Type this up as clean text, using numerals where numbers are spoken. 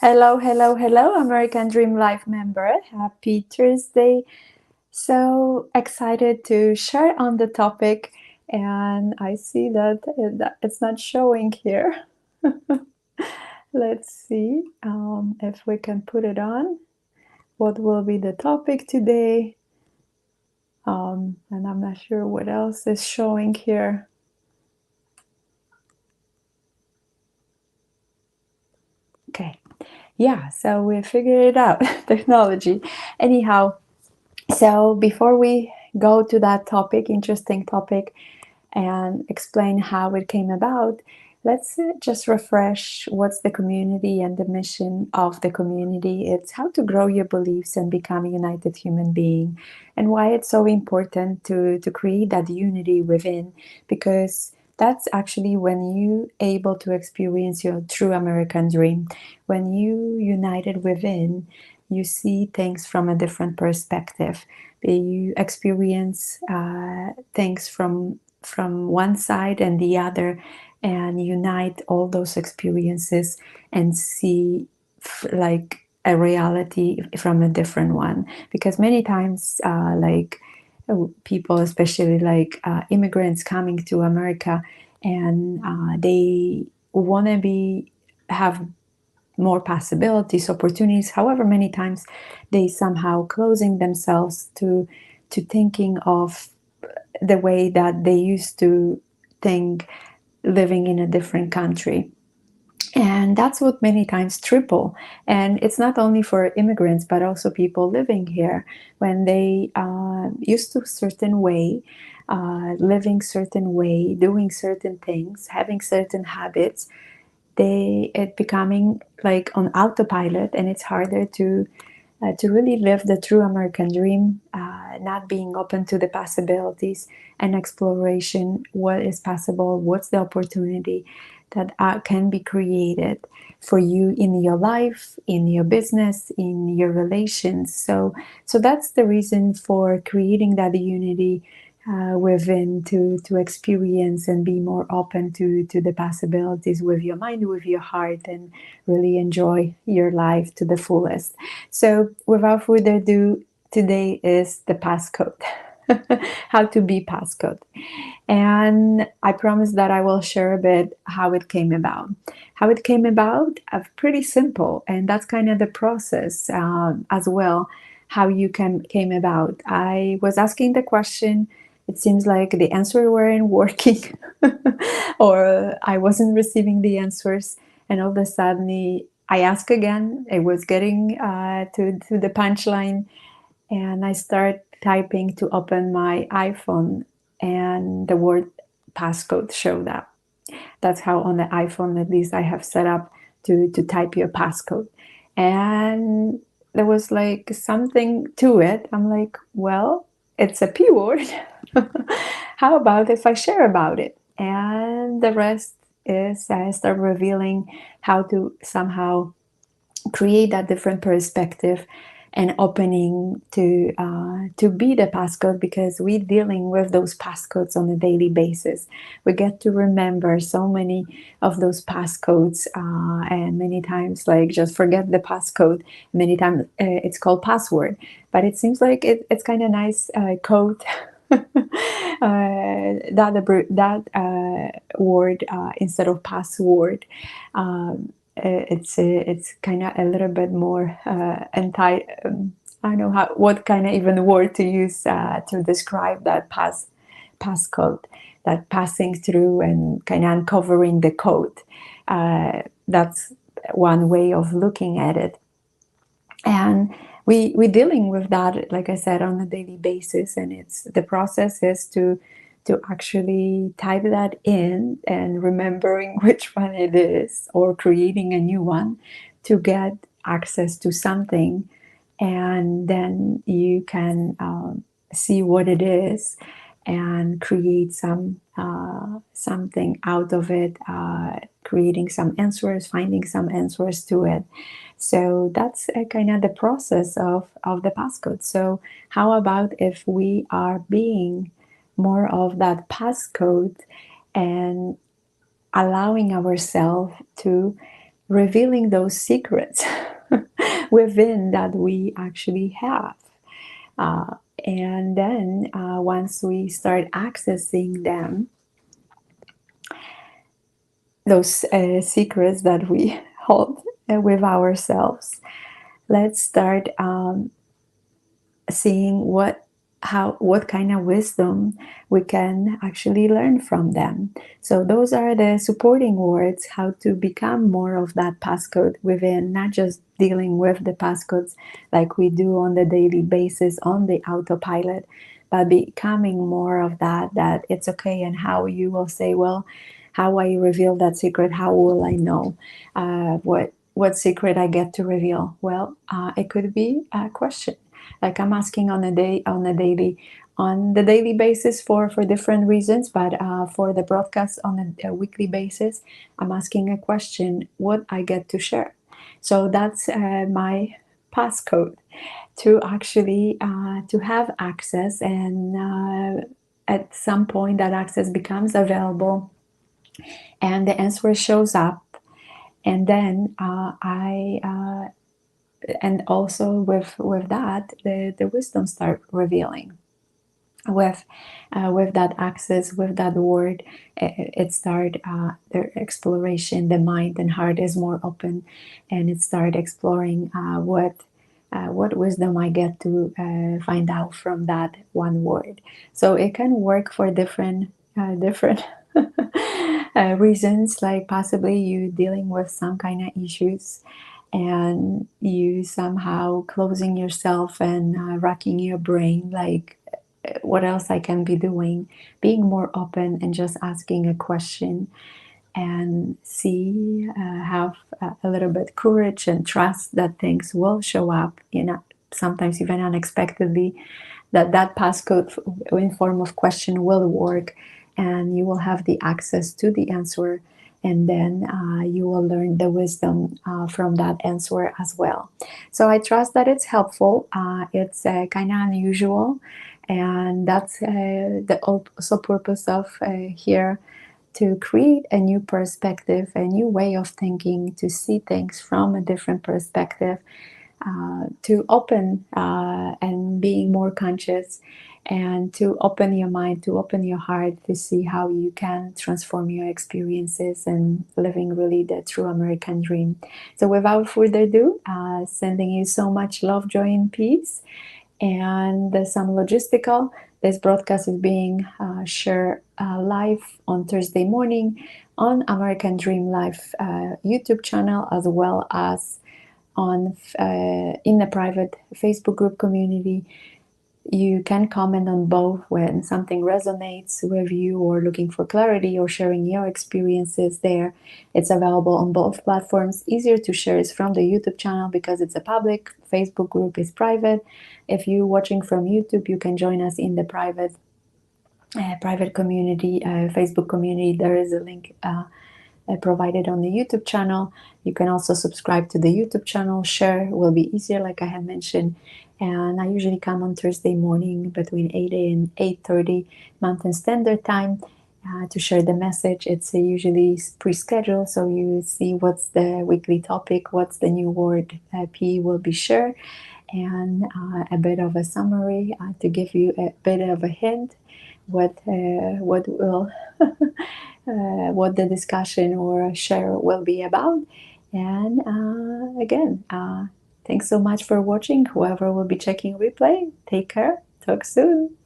Hello, hello, hello, American Dream Life member. Happy Thursday. So excited to share on the topic, and I see that it's not showing here. Let's see if we can put it on. What will be the topic today? And I'm not sure what else is showing here. Okay. Yeah, so we figured it out. Technology. Anyhow, so before we go to that topic, interesting topic, and explain how it came about, let's just refresh what's the community and the mission of the community. It's how to grow your beliefs and become a united human being, and why it's so important to create that unity within, because that's actually when you able to experience your true American dream. When you united within, you see things from a different perspective. You experience things from one side and the other, and unite all those experiences and see like a reality from a different one. Because many times people, especially immigrants coming to America, and they want to be have more possibilities, opportunities. However, many times they somehow closing themselves to thinking of the way that they used to think, living in a different country. And that's what many times triple. And it's not only for immigrants, but also people living here. When they used to certain way, living certain way, doing certain things, having certain habits, it becoming like on autopilot, and it's harder to really live the true American dream, not being open to the possibilities and exploration. What is possible? What's the opportunity that can be created for you in your life, in your business, in your relations? So that's the reason for creating that unity within, to experience and be more open to the possibilities with your mind, with your heart, and really enjoy your life to the fullest. So without further ado, today is the passcode. How to be passcode. And I promise that I will share a bit how it came about. How it came about, pretty simple, and that's kind of the process as well. How you came about. I was asking the question. It seems like the answer weren't working, or I wasn't receiving the answers, and all of a sudden I asked again. It was getting to the punchline, and I start typing to open my iPhone, and the word passcode showed up. That's how on the iPhone, at least, I have set up to type your passcode. And there was like something to it. I'm like, well, it's a P word. How about if I share about it? And the rest is I start revealing how to somehow create that different perspective and opening to be the passcode, because we're dealing with those passcodes on a daily basis. We get to remember so many of those passcodes, and many times like just forget the passcode. Many times it's called password, but it seems like it's kind of nice code. That word instead of password. It's kind of a little bit more I don't know what kind of even word to use to describe that passcode, that passing through and kind of uncovering the code. That's one way of looking at it. And we're dealing with that, like I said, on a daily basis. And the process is to actually type that in and remembering which one it is, or creating a new one to get access to something. And then you can see what it is and create something out of it, creating some answers, finding some answers to it. So that's kind of the process of the passcode. So how about if we are being more of that passcode and allowing ourselves revealing those secrets within that we actually have. Uh, and then once we start accessing them, those secrets that we hold with ourselves, let's start seeing what kind of wisdom we can actually learn from them. So those are the supporting words, how to become more of that passcode within, not just dealing with the passcodes like we do on the daily basis on the autopilot, but becoming more of that it's okay. And how you will say, well, how I reveal that secret, how will I know what secret I get to reveal? Well, it could be a question like I'm asking on the daily basis for different reasons, but for the broadcast on a weekly basis, I'm asking a question what I get to share. So that's my passcode to actually to have access, and at some point that access becomes available and the answer shows up, and then I and also with that the wisdom start revealing with that access, with that word. It start the exploration. The mind and heart is more open, and it start exploring what wisdom I get to find out from that one word. So it can work for different reasons, like possibly you dealing with some kind of issues and you somehow closing yourself and racking your brain, like what else I can be doing, being more open and just asking a question and see, have a little bit courage and trust that things will show up, sometimes even unexpectedly, that passcode in form of question will work, and you will have the access to the answer, and then you will learn the wisdom from that answer as well. So I trust that it's helpful. It's kind of unusual, and that's the also purpose of here, to create a new perspective, a new way of thinking, to see things from a different perspective, to open and being more conscious, and to open your mind, to open your heart, to see how you can transform your experiences and living really the true American dream. So without further ado, sending you so much love, joy, and peace. And there's some logistical. This broadcast is being shared live on Thursday morning on American Dream Live YouTube channel, as well as on in the private Facebook group community. You can comment on both when something resonates with you, or looking for clarity, or sharing your experiences there. It's available on both platforms. Easier to share is from the YouTube channel because it's a public. Facebook group is private. If you're watching from YouTube, you can join us in the private community, Facebook community. There is a link provided on the YouTube channel. You can also subscribe to the YouTube channel. Share will be easier, like I had mentioned. And I usually come on Thursday morning between 8 and 8:30 Mountain Standard Time to share the message. It's usually pre-scheduled, so you see what's the weekly topic, what's the new word P will be shared, and a bit of a summary to give you a bit of a hint what will what the discussion or share will be about. And again, thanks so much for watching. Whoever will be checking replay, take care. Talk soon.